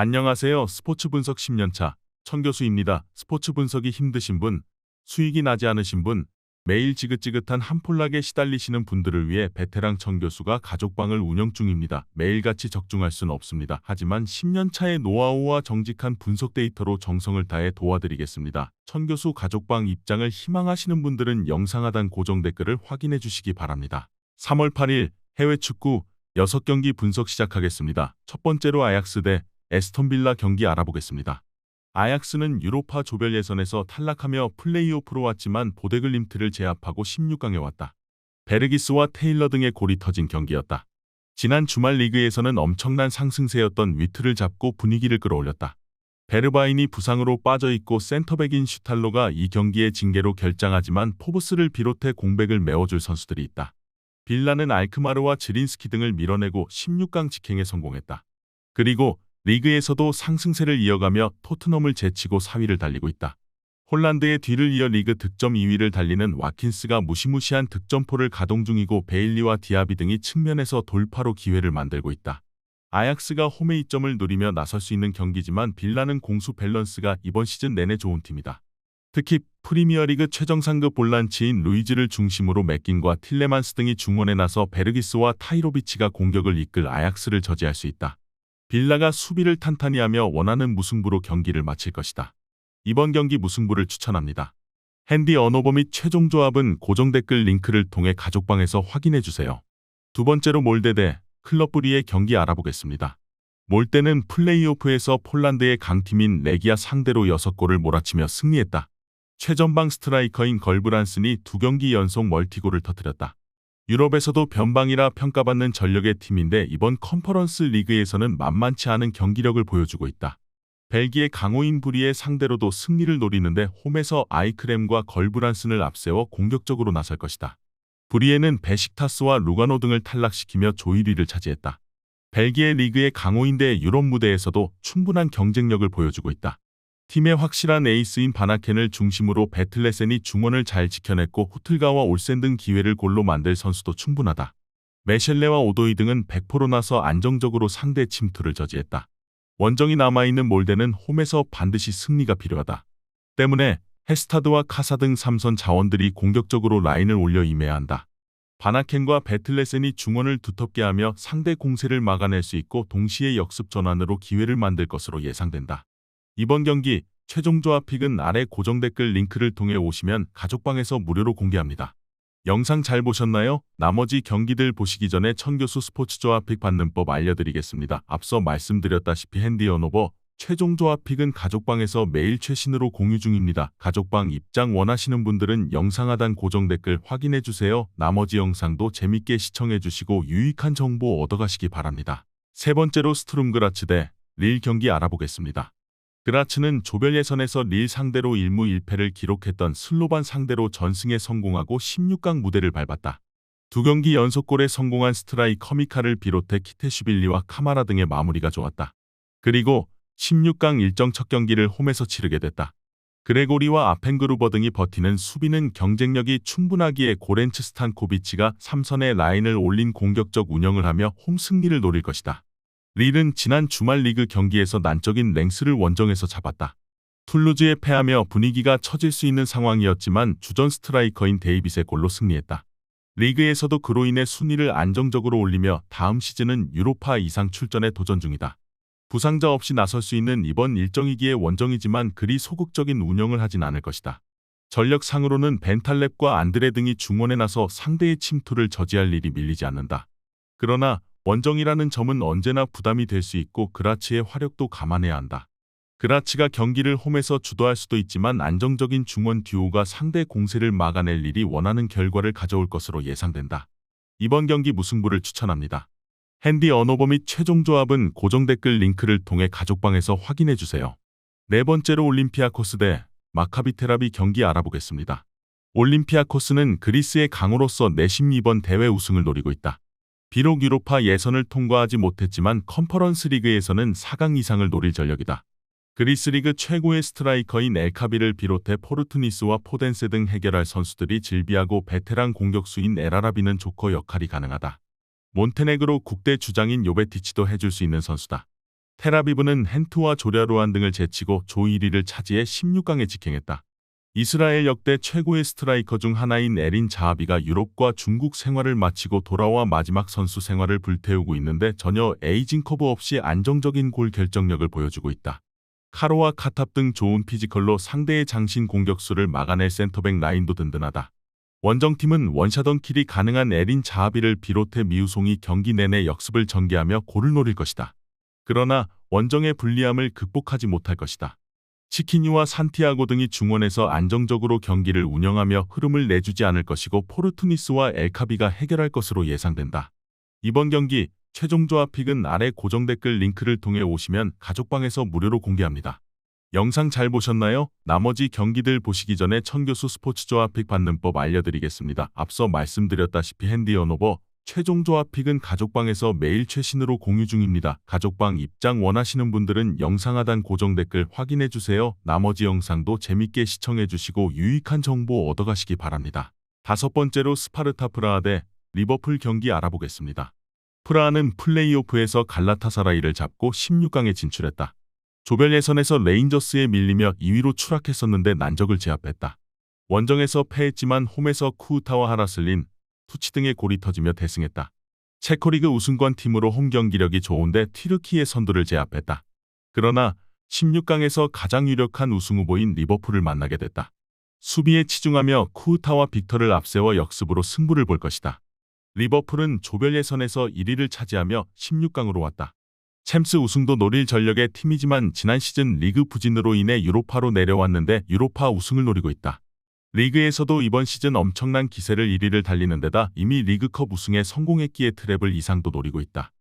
안녕하세요. 스포츠 분석 10년차 천교수입니다. 스포츠 분석이 힘드신 분, 수익이 나지 않으신 분, 매일 지긋지긋한 한폴락에 시달리시는 분들을 위해 베테랑 천교수가 가족방을 운영 중입니다. 매일같이 적중할 수는 없습니다. 하지만 10년차의 노하우와 정직한 분석 데이터로 정성을 다해 도와드리겠습니다. 천교수 가족방 입장을 희망하시는 분들은 영상 하단 고정 댓글을 확인해 주시기 바랍니다. 3월 8일 해외 축구 6경기 분석 시작하겠습니다. 첫 번째로 아약스 대 에스턴빌라 경기 알아보겠습니다. 아약스는 유로파 조별 예선에서 탈락하며 플레이오프로 왔지만 보데글림트를 제압하고 16강에 왔다. 베르기스와 테일러 등의 골이 터진 경기였다. 지난 주말 리그에서는 엄청난 상승세였던 위트를 잡고 분위기를 끌어올렸다. 베르바인이 부상으로 빠져있고 센터백인 슈탈로가 이 경기의 징계로 결장하지만 포브스를 비롯해 공백을 메워줄 선수들이 있다. 빌라는 알크마르와 지린스키 등을 밀어내고 16강 직행에 성공했다. 그리고 리그에서도 상승세를 이어가며 토트넘을 제치고 4위를 달리고 있다. 홀란드의 뒤를 이어 리그 득점 2위를 달리는 와킨스가 무시무시한 득점포를 가동 중이고 베일리와 디아비 등이 측면에서 돌파로 기회를 만들고 있다. 아약스가 홈의 이점을 노리며 나설 수 있는 경기지만 빌라는 공수 밸런스가 이번 시즌 내내 좋은 팀이다. 특히 프리미어리그 최정상급 볼란치인 루이즈를 중심으로 맥긴과 틸레만스 등이 중원에 나서 베르기스와 타이로비치가 공격을 이끌 아약스를 저지할 수 있다. 빌라가 수비를 탄탄히 하며 원하는 무승부로 경기를 마칠 것이다. 이번 경기 무승부를 추천합니다. 핸디 언어버 및 최종 조합은 고정 댓글 링크를 통해 가족방에서 확인해주세요. 두 번째로 몰데 대 클럽 브리의 경기 알아보겠습니다. 몰데는 플레이오프에서 폴란드의 강팀인 레기아 상대로 6골을 몰아치며 승리했다. 최전방 스트라이커인 걸브란슨이 2경기 연속 멀티골을 터뜨렸다. 유럽에서도 변방이라 평가받는 전력의 팀인데 이번 컨퍼런스 리그에서는 만만치 않은 경기력을 보여주고 있다. 벨기에 강호인 브리의 상대로도 승리를 노리는데 홈에서 아이크렘과 걸브란슨을 앞세워 공격적으로 나설 것이다. 브리에는 베식타스와 루가노 등을 탈락시키며 조 1위를 차지했다. 벨기에 리그의 강호인 대 유럽 무대에서도 충분한 경쟁력을 보여주고 있다. 팀의 확실한 에이스인 바나켄을 중심으로 베틀레센이 중원을 잘 지켜냈고 후틀가와 올센 등 기회를 골로 만들 선수도 충분하다. 메셸레와 오도이 등은 100% 나서 안정적으로 상대 침투를 저지했다. 원정이 남아있는 몰데는 홈에서 반드시 승리가 필요하다. 때문에 헤스타드와 카사 등 3선 자원들이 공격적으로 라인을 올려 임해야 한다. 바나켄과 베틀레센이 중원을 두텁게 하며 상대 공세를 막아낼 수 있고 동시에 역습 전환으로 기회를 만들 것으로 예상된다. 이번 경기 최종 조합 픽은 아래 고정 댓글 링크를 통해 오시면 가족방에서 무료로 공개합니다. 영상 잘 보셨나요? 나머지 경기들 보시기 전에 천교수 스포츠 조합 픽 받는 법 알려드리겠습니다. 앞서 말씀드렸다시피 핸디 언어버 최종 조합 픽은 가족방에서 매일 최신으로 공유 중입니다. 가족방 입장 원하시는 분들은 영상 하단 고정 댓글 확인해주세요. 나머지 영상도 재밌게 시청해주시고 유익한 정보 얻어가시기 바랍니다. 세 번째로 스투름그라츠 대 릴 경기 알아보겠습니다. 그라츠는 조별 예선에서 릴 상대로 1무 1패를 기록했던 슬로반 상대로 전승에 성공하고 16강 무대를 밟았다. 2경기 연속골에 성공한 스트라이커 미카를 비롯해 키테슈빌리와 카마라 등의 마무리가 좋았다. 그리고 16강 일정 첫 경기를 홈에서 치르게 됐다. 그레고리와 아펜그루버 등이 버티는 수비는 경쟁력이 충분하기에 고렌츠 스탄코비치가 3선의 라인을 올린 공격적 운영을 하며 홈 승리를 노릴 것이다. 릴은 지난 주말 리그 경기에서 난적인 랭스를 원정에서 잡았다. 툴루즈에 패하며 분위기가 처질 수 있는 상황이었지만 주전 스트라이커인 데이빗의 골로 승리했다. 리그에서도 그로 인해 순위를 안정적으로 올리며 다음 시즌은 유로파 이상 출전에 도전 중이다. 부상자 없이 나설 수 있는 이번 일정이기에 원정이지만 그리 소극적인 운영을 하진 않을 것이다. 전력상으로는 벤탈렙과 안드레 등이 중원에 나서 상대의 침투를 저지할 일이 밀리지 않는다. 그러나 원정이라는 점은 언제나 부담이 될 수 있고 그라츠의 화력도 감안해야 한다. 그라츠가 경기를 홈에서 주도할 수도 있지만 안정적인 중원 듀오가 상대 공세를 막아낼 일이 원하는 결과를 가져올 것으로 예상된다. 이번 경기 무승부를 추천합니다. 핸디 언어버 및 최종 조합은 고정 댓글 링크를 통해 가족방에서 확인해주세요. 네 번째로 올림피아코스 대 마카비 텔아비 경기 알아보겠습니다. 올림피아코스는 그리스의 강호로서 내심 이번 대회 우승을 노리고 있다. 비록 유로파 예선을 통과하지 못했지만 컨퍼런스 리그에서는 4강 이상을 노릴 전력이다. 그리스 리그 최고의 스트라이커인 엘카비를 비롯해 포르투니스와 포덴세 등 해결할 선수들이 질비하고 베테랑 공격수인 엘아라비는 조커 역할이 가능하다. 몬테네그로 국대 주장인 요베티치도 해줄 수 있는 선수다. 텔아비브는 헨트와 조랴로안 등을 제치고 조 1위를 차지해 16강에 직행했다. 이스라엘 역대 최고의 스트라이커 중 하나인 에린 자하비가 유럽과 중국 생활을 마치고 돌아와 마지막 선수 생활을 불태우고 있는데 전혀 에이징 커브 없이 안정적인 골 결정력을 보여주고 있다. 카로와 카탑 등 좋은 피지컬로 상대의 장신 공격수를 막아낼 센터백 라인도 든든하다. 원정팀은 원샷원킬이 가능한 에린 자하비를 비롯해 미우송이 경기 내내 역습을 전개하며 골을 노릴 것이다. 그러나 원정의 불리함을 극복하지 못할 것이다. 치키니와 산티아고 등이 중원에서 안정적으로 경기를 운영하며 흐름을 내주지 않을 것이고 포르투니스와 엘카비가 해결할 것으로 예상된다. 이번 경기 최종 조합픽은 아래 고정 댓글 링크를 통해 오시면 가족방에서 무료로 공개합니다. 영상 잘 보셨나요? 나머지 경기들 보시기 전에 천교수 스포츠 조합픽 받는 법 알려드리겠습니다. 앞서 말씀드렸다시피 핸디 언오버 최종 조합픽은 가족방에서 매일 최신으로 공유 중입니다. 가족방 입장 원하시는 분들은 영상 하단 고정 댓글 확인해주세요. 나머지 영상도 재밌게 시청해주시고 유익한 정보 얻어가시기 바랍니다. 5번째로 스파르타 프라하 대 리버풀 경기 알아보겠습니다. 프라하는 플레이오프에서 갈라타사라이를 잡고 16강에 진출했다. 조별 예선에서 레인저스에 밀리며 2위로 추락했었는데 난적을 제압했다. 원정에서 패했지만 홈에서 쿠우타와 하라슬린, 투치 등의 골이 터지며 대승했다. 체코리그 우승권 팀으로 홈 경기력이 좋은데 튀르키의 선두를 제압했다. 그러나 16강에서 가장 유력한 우승 후보인 리버풀을 만나게 됐다. 수비에 치중하며 쿠우타와 빅터를 앞세워 역습으로 승부를 볼 것이다. 리버풀은 조별 예선에서 1위를 차지하며 16강으로 왔다. 챔스 우승도 노릴 전력의 팀이지만 지난 시즌 리그 부진으로 인해 유로파로 내려왔는데 유로파 우승을 노리고 있다. 리그에서도 이번 시즌 엄청난 기세를 1위를 달리는 데다 이미 리그컵 우승에 성공했기에 트래블 이상도 노리고 있다.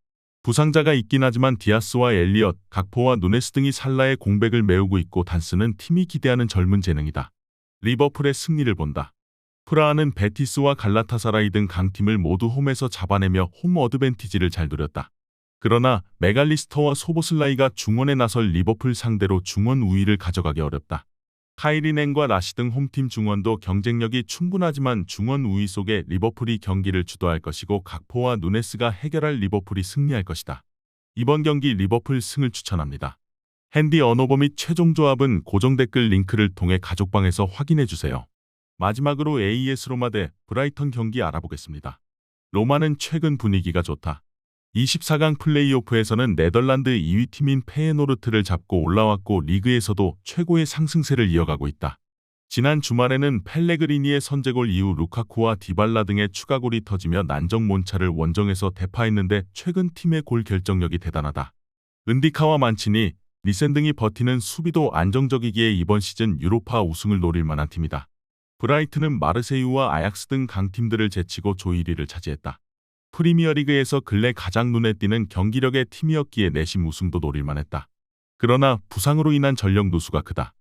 부상자가 있긴 하지만 디아스와 엘리엇, 각포와 누네스 등이 살라의 공백을 메우고 있고 단스는 팀이 기대하는 젊은 재능이다. 리버풀의 승리를 본다. 프라하는 베티스와 갈라타사라이 등 강팀을 모두 홈에서 잡아내며 홈 어드밴티지를 잘 누렸다. 그러나 메갈리스터와 소보슬라이가 중원에 나설 리버풀 상대로 중원 우위를 가져가기 어렵다. 카이리넨과 라시 등 홈팀 중원도 경쟁력이 충분하지만 중원 우위 속에 리버풀이 경기를 주도할 것이고 각포와 누네스가 해결할 리버풀이 승리할 것이다. 이번 경기 리버풀 승을 추천합니다. 핸디 언오버 및 최종 조합은 고정 댓글 링크를 통해 가족방에서 확인해주세요. 마지막으로 AS 로마 대 브라이턴 경기 알아보겠습니다. 로마는 최근 분위기가 좋다. 24강 플레이오프에서는 네덜란드 2위 팀인 페예노르트를 잡고 올라왔고 리그에서도 최고의 상승세를 이어가고 있다. 지난 주말에는 펠레그리니의 선제골 이후 루카쿠와 디발라 등의 추가골이 터지며 난정몬차를 원정에서 대파했는데 최근 팀의 골 결정력이 대단하다. 은디카와 만치니, 리센 등이 버티는 수비도 안정적이기에 이번 시즌 유로파 우승을 노릴 만한 팀이다. 브라이튼은 마르세유와 아약스 등 강팀들을 제치고 조 1위를 차지했다. 프리미어리그에서 근래 가장 눈에 띄는 경기력의 팀이었기에 내심 우승도 노릴 만했다. 그러나 부상으로 인한 전력 누수가 크다.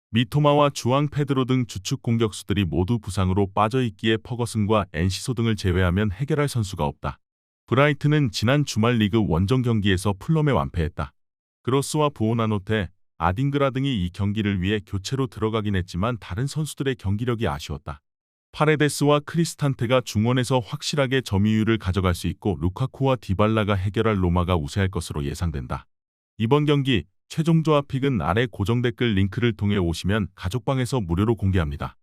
미토마와 주앙 페드로 등 주축 공격수들이 모두 부상으로 빠져있기에 퍼거슨과 엔시소 등을 제외하면 해결할 선수가 없다. 브라이튼은 지난 주말 리그 원정 경기에서 풀럼에 완패했다. 그로스와 부오나노테, 아딩그라 등이 이 경기를 위해 교체로 들어가긴 했지만 다른 선수들의 경기력이 아쉬웠다. 파레데스와 크리스탄테가 중원에서 확실하게 점유율을 가져갈 수 있고 루카쿠와 디발라가 해결할 로마가 우세할 것으로 예상된다. 이번 경기 최종 조합픽은 아래 고정 댓글 링크를 통해 오시면 가족방에서 무료로 공개합니다.